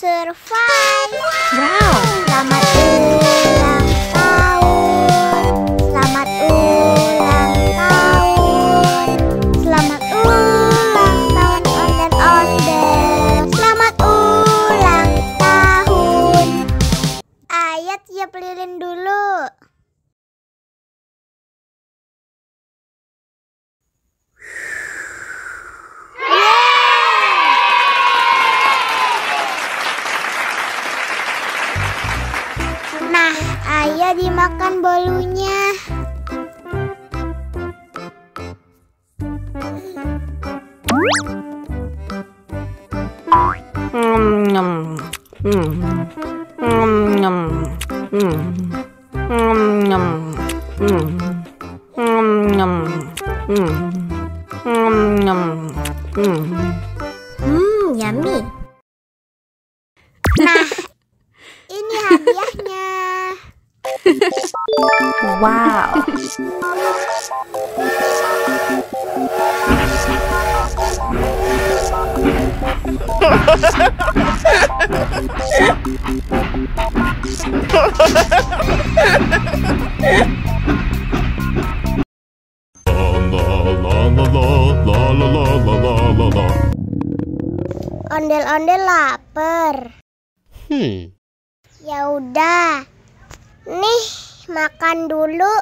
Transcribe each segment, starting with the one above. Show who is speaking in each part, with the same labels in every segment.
Speaker 1: survive.
Speaker 2: Wow.
Speaker 1: Selamat ulang tahun. Selamat ulang tahun. Selamat ulang tahun ondel-ondel. Selamat ulang tahun. Ayo tiup lilin dulu. Nah, ayo dimakan bolunya. Yummy. Nah, ini hadiahnya.
Speaker 2: Wow.
Speaker 1: Ondel-ondel lapar. Ya udah. Nih, makan dulu.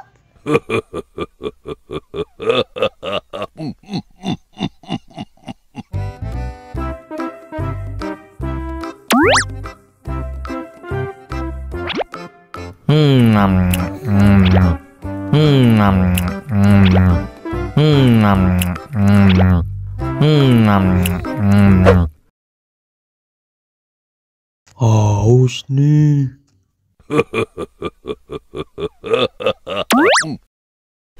Speaker 3: Haus nih.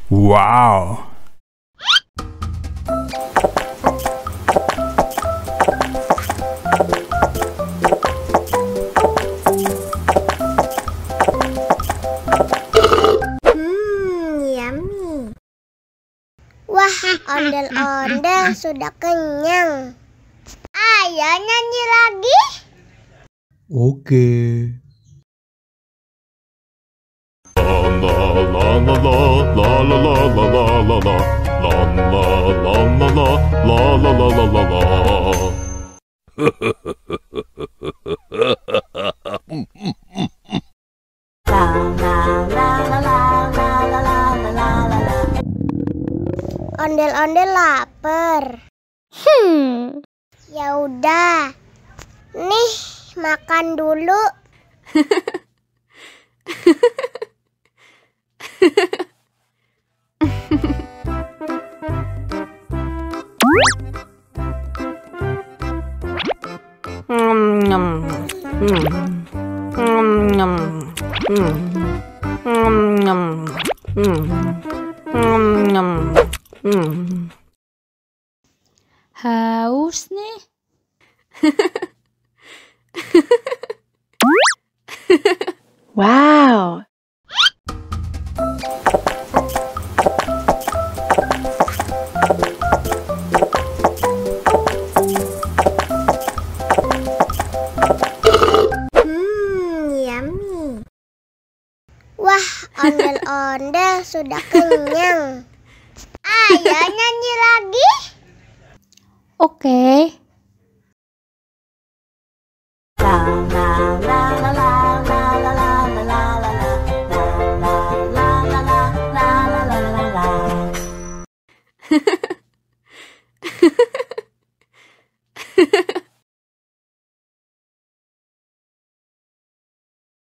Speaker 3: Wow.
Speaker 1: Yummy. Wah, ondel-ondel sudah kenyang. Ayo nyanyi lagi.
Speaker 3: Oke.
Speaker 1: Ondel-ondel lapar. Ya udah. Nih, makan dulu.
Speaker 2: Haus nih. Wow.
Speaker 1: Yummy. Wah, ondel-ondel sudah kenyang. Ayo nyanyi lagi.
Speaker 2: Oke.